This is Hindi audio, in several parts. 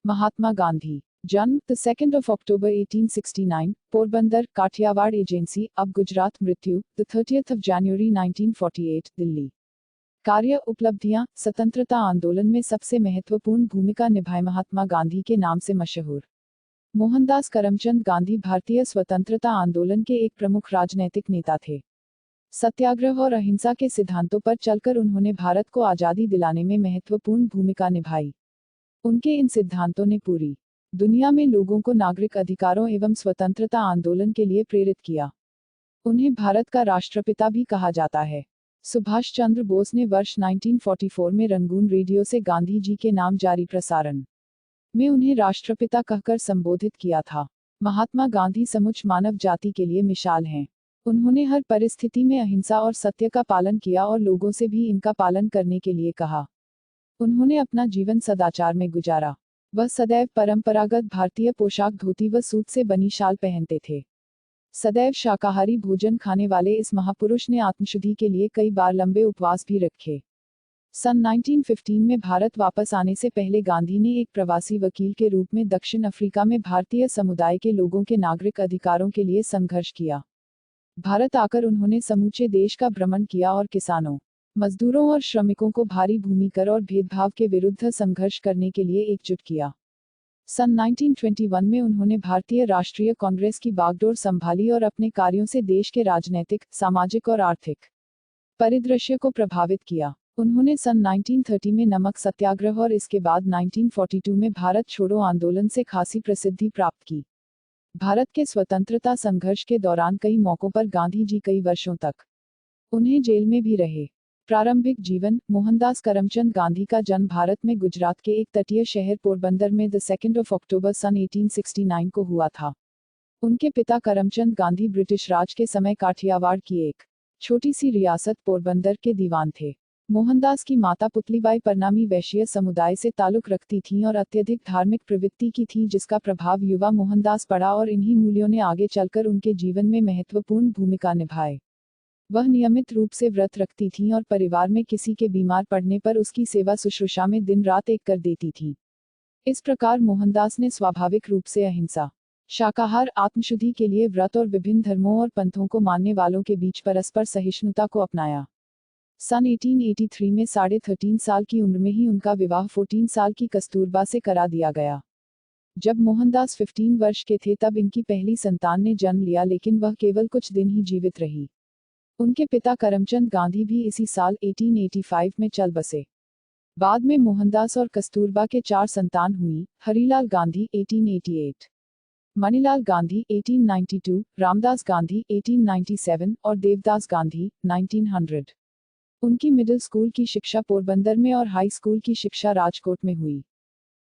महात्मा गांधी जन्म 2 अक्टूबर 1869, पोरबंदर, काठियावाड़ एजेंसी, अब गुजरात। मृत्यु 30 जनवरी 1948, दिल्ली। कार्य उपलब्धियां, स्वतंत्रता आंदोलन में सबसे महत्वपूर्ण भूमिका निभाई। महात्मा गांधी के नाम से मशहूर मोहनदास करमचंद गांधी भारतीय स्वतंत्रता आंदोलन के एक प्रमुख राजनैतिक नेता थे। सत्याग्रह और अहिंसा के सिद्धांतों पर चलकर उन्होंने भारत को आजादी दिलाने में महत्वपूर्ण भूमिका निभाई। उनके इन सिद्धांतों ने पूरी दुनिया में लोगों को नागरिक अधिकारों एवं स्वतंत्रता आंदोलन के लिए प्रेरित किया। उन्हें भारत का राष्ट्रपिता भी कहा जाता है। सुभाष चंद्र बोस ने वर्ष 1944 में रंगून रेडियो से गांधी जी के नाम जारी प्रसारण में उन्हें राष्ट्रपिता कहकर संबोधित किया था। महात्मा गांधी समुच मानव जाति के लिए मिसाल हैं। उन्होंने हर परिस्थिति में अहिंसा और सत्य का पालन किया और लोगों से भी इनका पालन करने के लिए कहा। उन्होंने अपना जीवन सदाचार में गुजारा। वह सदैव परंपरागत भारतीय पोशाक धोती व सूत से बनी शाल पहनते थे। सदैव शाकाहारी भोजन खाने वाले इस महापुरुष ने आत्मशुद्धि के लिए कई बार लंबे उपवास भी रखे। सन 1915 में भारत वापस आने से पहले गांधी ने एक प्रवासी वकील के रूप में दक्षिण अफ्रीका में भारतीय समुदाय के लोगों के नागरिक अधिकारों के लिए संघर्ष किया। भारत आकर उन्होंने समूचे देश का भ्रमण किया और किसानों, मजदूरों और श्रमिकों को भारी भूमि कर और भेदभाव के विरुद्ध संघर्ष करने के लिए एकजुट किया। सन 1921 में उन्होंने भारतीय राष्ट्रीय कांग्रेस की बागडोर संभाली और अपने कार्यों से देश के राजनीतिक, सामाजिक और आर्थिक परिदृश्य को प्रभावित किया। उन्होंने सन 1930 में नमक सत्याग्रह और इसके बाद 1942 में भारत छोड़ो आंदोलन से खासी प्रसिद्धि प्राप्त की। भारत के स्वतंत्रता संघर्ष के दौरान कई मौकों पर गांधी जी कई वर्षों तक उन्हें जेल में भी रहे। प्रारंभिक जीवन। मोहनदास करमचंद गांधी का जन्म भारत में गुजरात के एक तटीय शहर पोरबंदर में 2 अक्टूबर सन 1869 को हुआ था। उनके पिता करमचंद गांधी ब्रिटिश राज के समय काठियावाड़ की एक छोटी सी रियासत पोरबंदर के दीवान थे। मोहनदास की माता पुतलीबाई परनामी वैश्य समुदाय से ताल्लुक रखती थीं और अत्यधिक धार्मिक प्रवृत्ति की थी, जिसका प्रभाव युवा मोहनदास पड़ा और इन्हीं मूल्यों ने आगे चलकर उनके जीवन में महत्वपूर्ण भूमिका निभाई। वह नियमित रूप से व्रत रखती थीं और परिवार में किसी के बीमार पड़ने पर उसकी सेवा शुश्रूषा में दिन रात एक कर देती थीं। इस प्रकार मोहनदास ने स्वाभाविक रूप से अहिंसा, शाकाहार, आत्मशुद्धि के लिए व्रत और विभिन्न धर्मों और पंथों को मानने वालों के बीच परस्पर सहिष्णुता को अपनाया। सन 1883 में 13.5 साल की उम्र में ही उनका विवाह 14 साल की कस्तूरबा से करा दिया गया। जब मोहनदास 15 वर्ष के थे तब इनकी पहली संतान ने जन्म लिया, लेकिन वह केवल कुछ दिन ही जीवित रही। उनके पिता करमचंद गांधी भी इसी साल 1885 में चल बसे। बाद में मोहनदास और कस्तूरबा के 4 संतान हुई। हरिलाल गांधी 1888, मणिलाल गांधी 1892, रामदास गांधी 1897 और देवदास गांधी 1900। उनकी मिडिल स्कूल की शिक्षा पोरबंदर में और हाई स्कूल की शिक्षा राजकोट में हुई।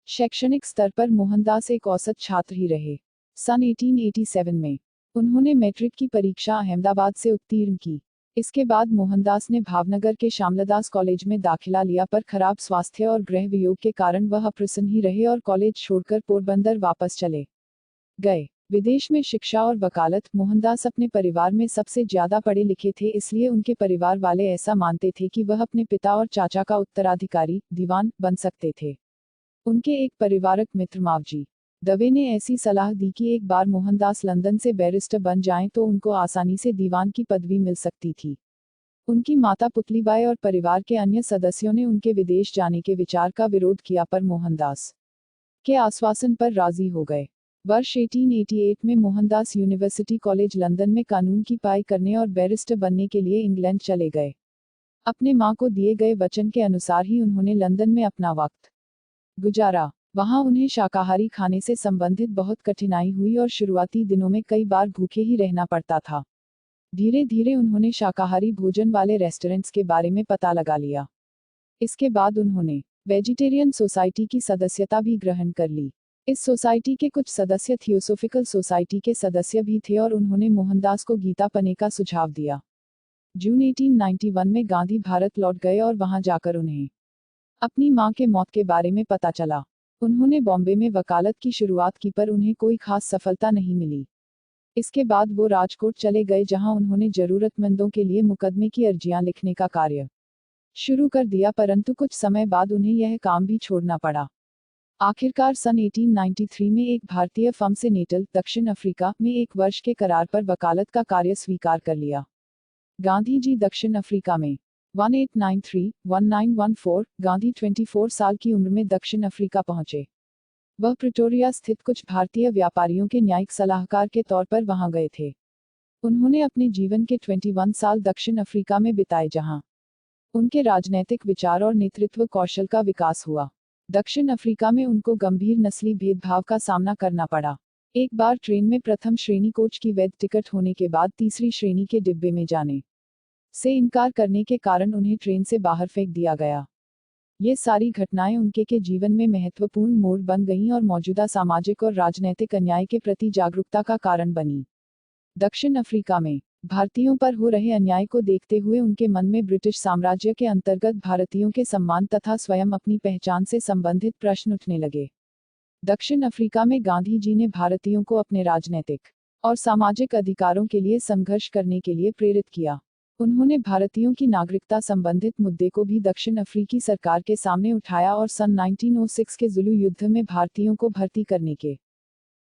शैक्षणिक स्तर पर मोहनदास एक औसत छात्र ही रहे। सन 1887 में उन्होंने मैट्रिक की परीक्षा अहमदाबाद से उत्तीर्ण की। इसके बाद मोहनदास ने भावनगर के श्यामलदास कॉलेज में दाखिला लिया, पर खराब स्वास्थ्य और गृह वियोग के कारण वह अप्रसन्न ही रहे और कॉलेज छोड़कर पोरबंदर वापस चले गए। विदेश में शिक्षा और वकालत। मोहनदास अपने परिवार में सबसे ज्यादा पढ़े लिखे थे, इसलिए उनके परिवार वाले ऐसा मानते थे कि वह अपने पिता और चाचा का उत्तराधिकारी, दीवान, बन सकते थे। उनके एक परिवारक मित्र मावजी दवे ने ऐसी सलाह दी कि एक बार मोहनदास लंदन से बैरिस्टर बन जाएं तो उनको आसानी से दीवान की पदवी मिल सकती थी। उनकी माता पुतलीबाई और परिवार के अन्य सदस्यों ने उनके विदेश जाने के विचार का विरोध किया, पर मोहनदास के आश्वासन पर राजी हो गए। वर्ष 1888 में मोहनदास यूनिवर्सिटी कॉलेज लंदन में कानून की पढ़ाई करने और बैरिस्टर बनने के लिए इंग्लैंड चले गए। अपने मां को दिए गए वचन के अनुसार ही उन्होंने लंदन में अपना वक्त गुजारा। वहां उन्हें शाकाहारी खाने से संबंधित बहुत कठिनाई हुई और शुरुआती दिनों में कई बार भूखे ही रहना पड़ता था। धीरे धीरे उन्होंने शाकाहारी भोजन वाले रेस्टोरेंट्स के बारे में पता लगा लिया। इसके बाद उन्होंने वेजिटेरियन सोसाइटी की सदस्यता भी ग्रहण कर ली। इस सोसाइटी के कुछ सदस्य थियोसोफिकल सोसाइटी के सदस्य भी थे और उन्होंने मोहनदास को गीता पढ़ने का सुझाव दिया। जून 1891 में गांधी भारत लौट गए और वहां जाकर उन्हें अपनी मां के मौत के बारे में पता चला। उन्होंने बॉम्बे में वकालत की शुरुआत की, पर उन्हें कोई खास सफलता नहीं मिली। इसके बाद वो राजकोट चले गए, जहां उन्होंने जरूरतमंदों के लिए मुकदमे की अर्जियां लिखने का कार्य शुरू कर दिया, परंतु कुछ समय बाद उन्हें यह काम भी छोड़ना पड़ा। आखिरकार सन 1893 में एक भारतीय फर्म से नेटल, दक्षिण अफ्रीका में एक वर्ष के करार पर वकालत का कार्य स्वीकार कर लिया। गांधी जी दक्षिण अफ्रीका में 1893-1914 गांधी 24 साल की उम्र में दक्षिण अफ्रीका पहुंचे। वह प्रिटोरिया स्थित कुछ भारतीय व्यापारियों के न्यायिक सलाहकार के तौर पर वहां गए थे। उन्होंने अपने जीवन के 21 साल दक्षिण अफ्रीका में बिताए, जहां उनके राजनैतिक विचार और नेतृत्व कौशल का विकास हुआ। दक्षिण अफ्रीका में उनको गंभीर नस्ली भेदभाव का सामना करना पड़ा। एक बार ट्रेन में प्रथम श्रेणी कोच की वैध टिकट होने के बाद तीसरी श्रेणी के डिब्बे में जाने से इनकार करने के कारण उन्हें ट्रेन से बाहर फेंक दिया गया। ये सारी घटनाएं उनके के जीवन में महत्वपूर्ण मोड़ बन गईं और मौजूदा सामाजिक और राजनैतिक अन्याय के प्रति जागरूकता का कारण बनी। दक्षिण अफ्रीका में भारतीयों पर हो रहे अन्याय को देखते हुए उनके मन में ब्रिटिश साम्राज्य के अंतर्गत भारतीयों के सम्मान तथा स्वयं अपनी पहचान से संबंधित प्रश्न उठने लगे। दक्षिण अफ्रीका में गांधी जी ने भारतीयों को अपने राजनीतिक और सामाजिक अधिकारों के लिए संघर्ष करने के लिए प्रेरित किया। उन्होंने भारतीयों की नागरिकता संबंधित मुद्दे को भी दक्षिण अफ्रीकी सरकार के सामने उठाया और सन 1906 के जुलू युद्ध में भारतीयों को भर्ती करने के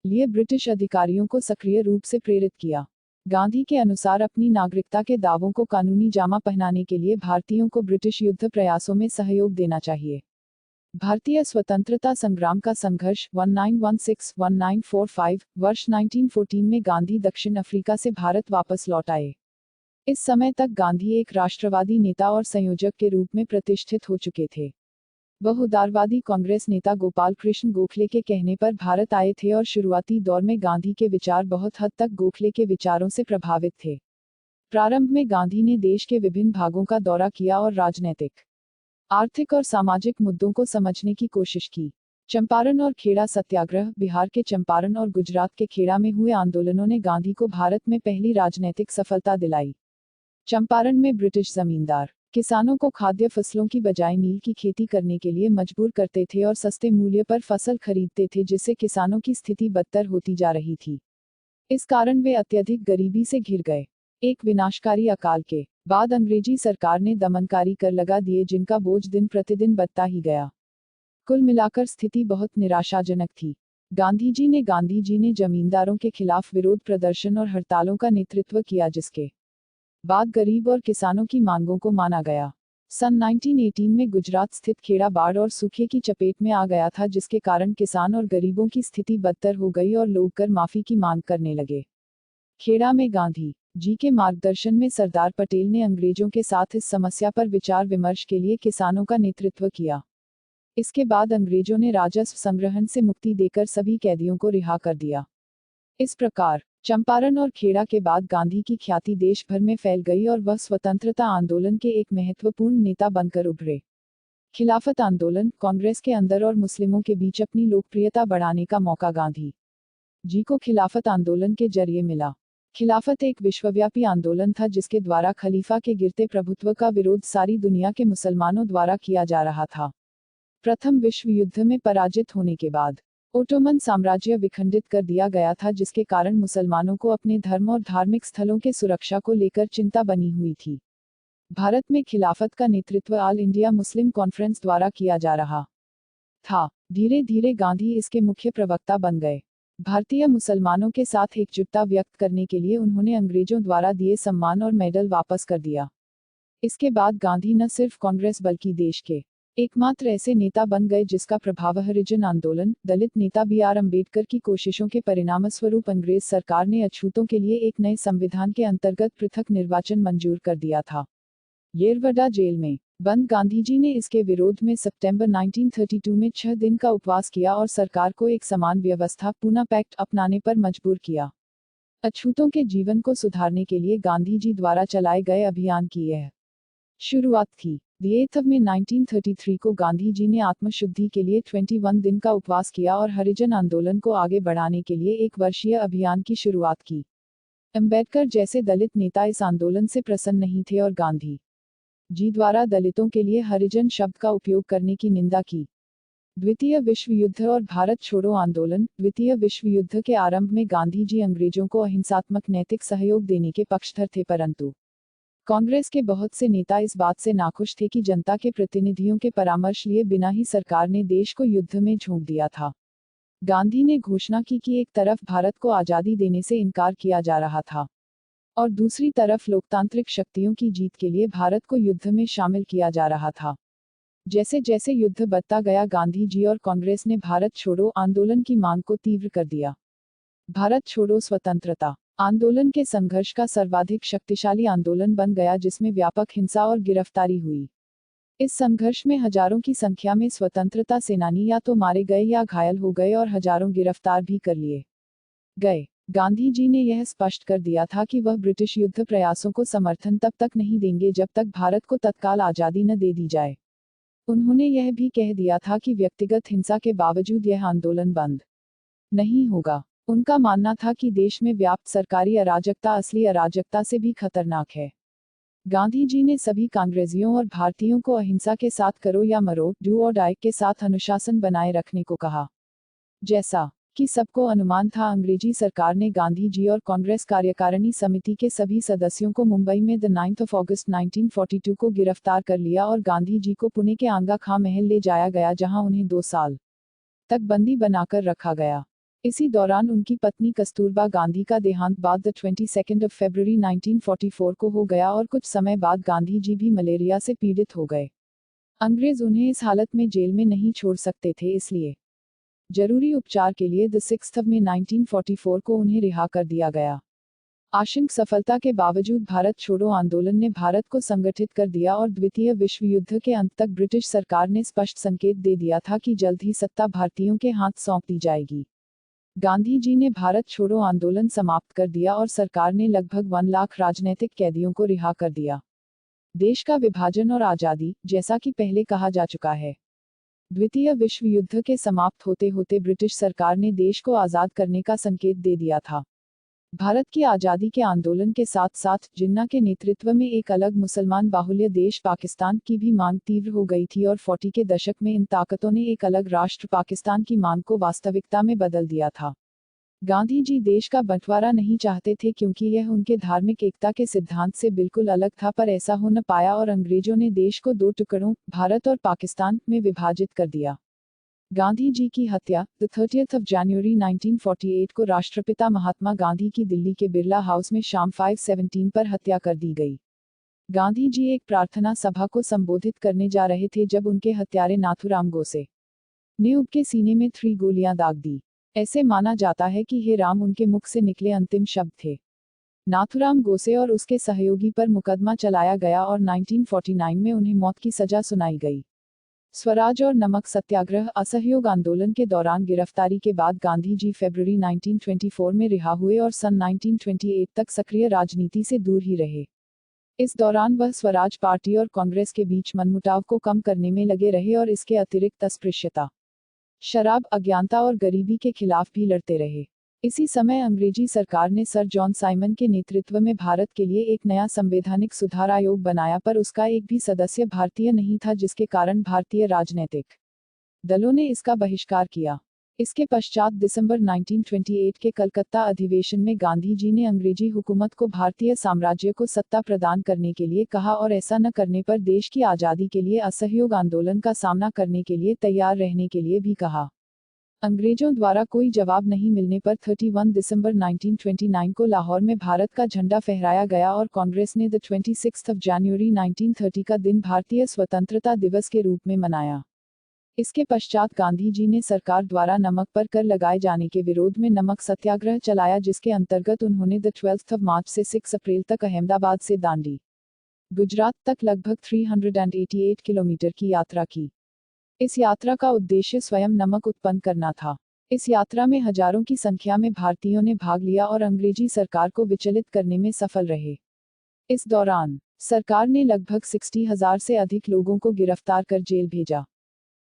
लिए ब्रिटिश अधिकारियों को सक्रिय रूप से प्रेरित किया। गांधी के अनुसार अपनी नागरिकता के दावों को कानूनी जामा पहनाने के लिए भारतीयों को ब्रिटिश युद्ध प्रयासों में सहयोग देना चाहिए। भारतीय स्वतंत्रता संग्राम का संघर्ष 1916-1945 वर्ष 1914 में गांधी दक्षिण अफ्रीका से भारत वापस लौट आए। इस समय तक गांधी एक राष्ट्रवादी नेता और संयोजक के रूप में प्रतिष्ठित हो चुके थे। वह उदारवादी कांग्रेस नेता गोपाल कृष्ण गोखले के कहने पर भारत आए थे और शुरुआती दौर में गांधी के विचार बहुत हद तक गोखले के विचारों से प्रभावित थे। प्रारंभ में गांधी ने देश के विभिन्न भागों का दौरा किया और राजनीतिक, आर्थिक और सामाजिक मुद्दों को समझने की कोशिश की। चंपारण और खेड़ा सत्याग्रह, बिहार के चंपारण और गुजरात के खेड़ा में हुए आंदोलनों ने गांधी को भारत में पहली राजनीतिक सफलता दिलाई। चंपारण में ब्रिटिश जमींदार किसानों को खाद्य फसलों की बजाय नील की खेती करने के लिए मजबूर करते थे और सस्ते मूल्य पर फसल खरीदते थे, जिससे किसानों की स्थिति बदतर होती जा रही थी। इस कारण वे अत्यधिक गरीबी से घिर गए। एक विनाशकारी अकाल के बाद अंग्रेजी सरकार ने दमनकारी कर लगा दिए, जिनका बोझ दिन प्रतिदिन बढ़ता ही गया। कुल मिलाकर स्थिति बहुत निराशाजनक थी। गांधी जी ने जमींदारों के खिलाफ विरोध प्रदर्शन और हड़तालों का नेतृत्व किया, जिसके बाद गरीब और किसानों की मांगों को माना गया। सन 1918 में गुजरात स्थित खेड़ा बाढ़ और सूखे की चपेट में आ गया था, जिसके कारण किसान और गरीबों की स्थिति बदतर हो गई और लोग कर माफी की मांग करने लगे। खेड़ा में गांधी जी के मार्गदर्शन में सरदार पटेल ने अंग्रेजों के साथ इस समस्या पर विचार विमर्श के लिए किसानों का नेतृत्व किया। इसके बाद अंग्रेजों ने राजस्व संग्रहण से मुक्ति देकर सभी कैदियों को रिहा कर दिया। इस प्रकार चंपारण और खेड़ा के बाद गांधी की ख्याति देश भर में फैल गई और वह स्वतंत्रता आंदोलन के एक महत्वपूर्ण नेता बनकर उभरे। खिलाफत आंदोलन, कांग्रेस के अंदर और मुस्लिमों के बीच अपनी लोकप्रियता बढ़ाने का मौका गांधी जी को खिलाफत आंदोलन के जरिए मिला। खिलाफत एक विश्वव्यापी आंदोलन था, जिसके द्वारा खलीफा के गिरते प्रभुत्व का विरोध सारी दुनिया के मुसलमानों द्वारा किया जा रहा था। प्रथम विश्व युद्ध में पराजित होने के बाद ओटोमन साम्राज्य विखंडित कर दिया गया था, जिसके कारण मुसलमानों को अपने धर्म और धार्मिक स्थलों के सुरक्षा को लेकर चिंता बनी हुई थी। भारत में खिलाफत का नेतृत्व ऑल इंडिया मुस्लिम कॉन्फ्रेंस द्वारा किया जा रहा था। धीरे धीरे गांधी इसके मुख्य प्रवक्ता बन गए। भारतीय मुसलमानों के साथ एकजुटता व्यक्त करने के लिए उन्होंने अंग्रेजों द्वारा दिए सम्मान और मेडल वापस कर दिया। इसके बाद गांधी न सिर्फ कांग्रेस बल्कि देश के एकमात्र ऐसे नेता बन गए जिसका प्रभाव हरिजन आंदोलन, दलित नेता B.R. अम्बेडकर की कोशिशों के परिणामस्वरूप अंग्रेज सरकार ने अछूतों के लिए एक नए संविधान के अंतर्गत पृथक निर्वाचन मंजूर कर दिया था। येरवडा जेल में बंद गांधी जी ने इसके विरोध में सितंबर 1932 में 6 दिन का उपवास किया और सरकार को एक समान व्यवस्था पूना पैक्ट अपनाने पर मजबूर किया। अछूतों के जीवन को सुधारने के लिए गांधी जी द्वारा चलाए गए अभियान की यह शुरुआत थी। 8 में 1933 को गांधी जी ने आत्मशुद्धि के लिए 21 दिन का उपवास किया और हरिजन आंदोलन को आगे बढ़ाने के लिए एक वर्षीय अभियान की शुरुआत की। अम्बेडकर जैसे दलित नेता इस आंदोलन से प्रसन्न नहीं थे और गांधी जी द्वारा दलितों के लिए हरिजन शब्द का उपयोग करने की निंदा की। द्वितीय विश्व युद्ध और भारत छोड़ो आंदोलन। द्वितीय विश्व युद्ध के आरंभ में गांधी जी अंग्रेजों को अहिंसात्मक नैतिक सहयोग देने के पक्षधर थे, परंतु कांग्रेस के बहुत से नेता इस बात से नाखुश थे कि जनता के प्रतिनिधियों के परामर्श लिए बिना ही सरकार ने देश को युद्ध में झोंक दिया था। गांधी ने घोषणा की कि एक तरफ भारत को आजादी देने से इनकार किया जा रहा था और दूसरी तरफ लोकतांत्रिक शक्तियों की जीत के लिए भारत को युद्ध में शामिल किया जा रहा था। जैसे जैसे युद्ध बढ़ता गया, गांधी जी और कांग्रेस ने भारत छोड़ो आंदोलन की मांग को तीव्र कर दिया। भारत छोड़ो स्वतंत्रता आंदोलन के संघर्ष का सर्वाधिक शक्तिशाली आंदोलन बन गया, जिसमें व्यापक हिंसा और गिरफ्तारी हुई। इस संघर्ष में हजारों की संख्या में स्वतंत्रता सेनानी या तो मारे गए या घायल हो गए और हजारों गिरफ्तार भी कर लिए गए। गांधी जी ने यह स्पष्ट कर दिया था कि वह ब्रिटिश युद्ध प्रयासों को समर्थन तब तक नहीं देंगे जब तक भारत को तत्काल आजादी न दे दी जाए। उन्होंने यह भी कह दिया था कि व्यक्तिगत हिंसा के बावजूद यह आंदोलन बंद नहीं होगा। उनका मानना था कि देश में व्याप्त सरकारी अराजकता असली अराजकता से भी खतरनाक है। गांधी जी ने सभी कांग्रेसियों और भारतीयों को अहिंसा के साथ करो या मरो, डू और डाई के साथ अनुशासन बनाए रखने को कहा। जैसा कि सबको अनुमान था, अंग्रेजी सरकार ने गांधी जी और कांग्रेस कार्यकारिणी समिति के सभी सदस्यों को मुंबई में 9 अगस्त 1942 को गिरफ्तार कर लिया और गांधी जी को पुणे के आंगा खां महल ले जाया गया, जहां उन्हें 2 साल तक बंदी बनाकर रखा गया। इसी दौरान उनकी पत्नी कस्तूरबा गांधी का देहांत बाद 22 फरवरी 1944 को हो गया और कुछ समय बाद गांधी जी भी मलेरिया से पीड़ित हो गए। अंग्रेज उन्हें इस हालत में जेल में नहीं छोड़ सकते थे, इसलिए जरूरी उपचार के लिए 6 मई 1944 को उन्हें रिहा कर दिया गया। आशंक सफलता के बावजूद भारत छोड़ो आंदोलन ने भारत को संगठित कर दिया और द्वितीय विश्व युद्ध के अंत तक ब्रिटिश सरकार ने स्पष्ट संकेत दे दिया था कि जल्द ही सत्ता भारतीयों के हाथ सौंप दी जाएगी। गांधी जी ने भारत छोड़ो आंदोलन समाप्त कर दिया और सरकार ने लगभग 1 लाख राजनैतिक कैदियों को रिहा कर दिया। देश का विभाजन और आजादी, जैसा कि पहले कहा जा चुका है। द्वितीय विश्व युद्ध के समाप्त होते होते ब्रिटिश सरकार ने देश को आजाद करने का संकेत दे दिया था। भारत की आजादी के आंदोलन के साथ साथ जिन्ना के नेतृत्व में एक अलग मुसलमान बाहुल्य देश पाकिस्तान की भी मांग तीव्र हो गई थी और 40 के दशक में इन ताकतों ने एक अलग राष्ट्र पाकिस्तान की मांग को वास्तविकता में बदल दिया था। गांधी जी देश का बंटवारा नहीं चाहते थे क्योंकि यह उनके धार्मिक एकता के सिद्धांत से बिल्कुल अलग था, पर ऐसा हो न पाया और अंग्रेजों ने देश को 2 टुकड़ों, भारत और पाकिस्तान, में विभाजित कर दिया। गांधी जी की हत्या 30 जनवरी 1948 को राष्ट्रपिता महात्मा गांधी की दिल्ली के बिरला हाउस में शाम 5:17 पर हत्या कर दी गई। गांधी जी एक प्रार्थना सभा को संबोधित करने जा रहे थे जब उनके हत्यारे नाथूराम गोसे ने उनके सीने में 3 गोलियां दाग दी। ऐसे माना जाता है कि हे राम उनके मुख से निकले अंतिम शब्द थे। नाथूराम गोसे और उसके सहयोगी पर मुकदमा चलाया गया और 1949 में उन्हें मौत की सजा सुनाई गई। स्वराज और नमक सत्याग्रह असहयोग आंदोलन के दौरान गिरफ्तारी के बाद गांधी जी फरवरी 1924 में रिहा हुए और सन 1928 तक सक्रिय राजनीति से दूर ही रहे। इस दौरान वह स्वराज पार्टी और कांग्रेस के बीच मनमुटाव को कम करने में लगे रहे और इसके अतिरिक्त अस्पृश्यता, शराब, अज्ञानता और गरीबी के खिलाफ भी लड़ते रहे। इसी समय अंग्रेजी सरकार ने सर जॉन साइमन के नेतृत्व में भारत के लिए एक नया संवैधानिक सुधार आयोग बनाया, पर उसका एक भी सदस्य भारतीय नहीं था, जिसके कारण भारतीय राजनीतिक दलों ने इसका बहिष्कार किया। इसके पश्चात दिसंबर 1928 के कलकत्ता अधिवेशन में गांधी जी ने अंग्रेजी हुकूमत को भारतीय साम्राज्य को सत्ता प्रदान करने के लिए कहा और ऐसा न करने पर देश की आजादी के लिए असहयोग आंदोलन का सामना करने के लिए तैयार रहने के लिए भी कहा। अंग्रेजों द्वारा कोई जवाब नहीं मिलने पर 31 दिसंबर 1929 को लाहौर में भारत का झंडा फहराया गया और कांग्रेस ने 26 जनवरी 1930 का दिन भारतीय स्वतंत्रता दिवस के रूप में मनाया। इसके पश्चात गांधी जी ने सरकार द्वारा नमक पर कर लगाए जाने के विरोध में नमक सत्याग्रह चलाया, जिसके अंतर्गत उन्होंने 12 मार्च से 6 अप्रैल तक अहमदाबाद से दांडी, गुजरात तक लगभग 388 किलोमीटर की यात्रा की। इस यात्रा का उद्देश्य स्वयं नमक उत्पन्न करना था। इस यात्रा में हजारों की संख्या में भारतीयों ने भाग लिया और अंग्रेजी सरकार को विचलित करने में सफल रहे। इस दौरान सरकार ने लगभग 60,000 से अधिक लोगों को गिरफ्तार कर जेल भेजा।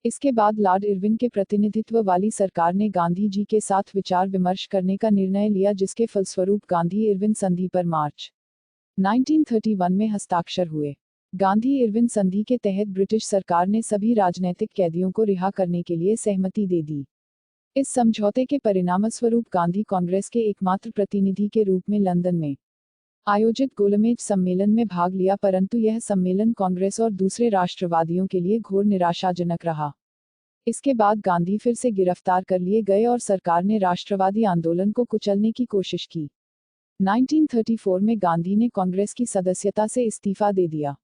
इसके बाद लॉर्ड इरविन के प्रतिनिधित्व वाली सरकार ने गांधी जी के साथ विचार विमर्श करने का निर्णय लिया, जिसके फलस्वरूप गांधी इरविन संधि पर मार्च 1931 में हस्ताक्षर हुए। गांधी इरविन संधि के तहत ब्रिटिश सरकार ने सभी राजनीतिक कैदियों को रिहा करने के लिए सहमति दे दी। इस समझौते के परिणामस्वरूप गांधी कांग्रेस के एकमात्र प्रतिनिधि के रूप में लंदन में आयोजित गोलमेज सम्मेलन में भाग लिया, परंतु यह सम्मेलन कांग्रेस और दूसरे राष्ट्रवादियों के लिए घोर निराशाजनक रहा। इसके बाद गांधी फिर से गिरफ्तार कर लिए गए और सरकार ने राष्ट्रवादी आंदोलन को कुचलने की कोशिश की। 1934 में गांधी ने कांग्रेस की सदस्यता से इस्तीफा दे दिया।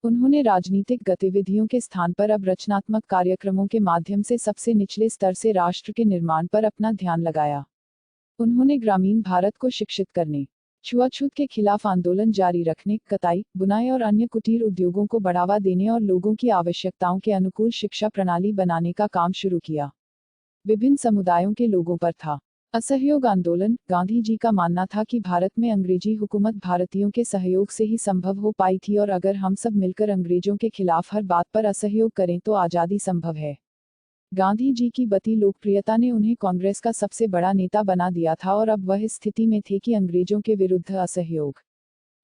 उन्होंने राजनीतिक गतिविधियों के स्थान पर अब रचनात्मक कार्यक्रमों के माध्यम से सबसे निचले स्तर से राष्ट्र के निर्माण पर अपना ध्यान लगाया। उन्होंने ग्रामीण भारत को शिक्षित करने, छुआछूत के खिलाफ आंदोलन जारी रखने, कताई, बुनाई और अन्य कुटीर उद्योगों को बढ़ावा देने और लोगों की आवश्यकताओं के अनुकूल शिक्षा प्रणाली बनाने का काम शुरू किया। विभिन्न समुदायों के लोगों पर था असहयोग आंदोलन। गांधी जी का मानना था कि भारत में अंग्रेजी हुकूमत भारतीयों के सहयोग से ही संभव हो पाई थी और अगर हम सब मिलकर अंग्रेजों के खिलाफ हर बात पर असहयोग करें तो आज़ादी संभव है। गांधी जी की बढ़ती लोकप्रियता ने उन्हें कांग्रेस का सबसे बड़ा नेता बना दिया था और अब वह इस स्थिति में थे कि अंग्रेजों के विरुद्ध असहयोग,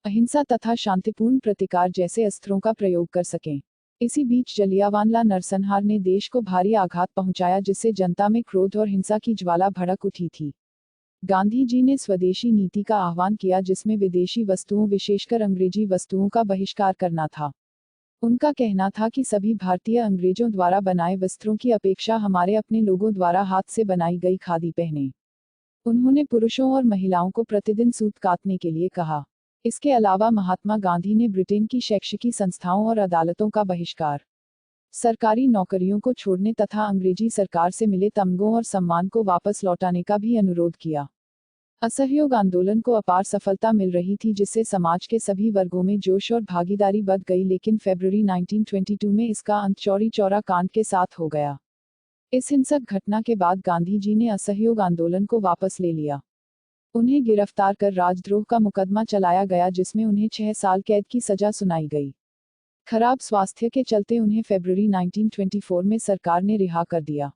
अहिंसा तथा शांतिपूर्ण प्रतिकार जैसे अस्त्रों का प्रयोग कर सकें। इसी बीच जलियांवाला नरसंहार ने देश को भारी आघात पहुंचाया, जिससे जनता में क्रोध और हिंसा की ज्वाला भड़क उठी थी। गांधी जी ने स्वदेशी नीति का आह्वान किया, जिसमें विदेशी वस्तुओं विशेषकर अंग्रेजी वस्तुओं का बहिष्कार करना था। उनका कहना था कि सभी भारतीय अंग्रेजों द्वारा बनाए वस्त्रों की अपेक्षा हमारे अपने लोगों द्वारा हाथ से बनाई गई खादी पहने। उन्होंने पुरुषों और महिलाओं को प्रतिदिन सूत काटने के लिए कहा। इसके अलावा महात्मा गांधी ने ब्रिटेन की शैक्षिकी संस्थाओं और अदालतों का बहिष्कार, सरकारी नौकरियों को छोड़ने तथा अंग्रेजी सरकार से मिले तमगों और सम्मान को वापस लौटाने का भी अनुरोध किया। असहयोग आंदोलन को अपार सफलता मिल रही थी, जिससे समाज के सभी वर्गों में जोश और भागीदारी बढ़ गई, लेकिन फरवरी 1922 में इसका अंत चौरी चौरा कांड के साथ हो गया। इस हिंसक घटना के बाद गांधी जी ने असहयोग आंदोलन को वापस ले लिया। उन्हें गिरफ्तार कर राजद्रोह का मुकदमा चलाया गया, जिसमें उन्हें 6 साल कैद की सजा सुनाई गई। खराब स्वास्थ्य के चलते उन्हें फरवरी 1924 में सरकार ने रिहा कर दिया।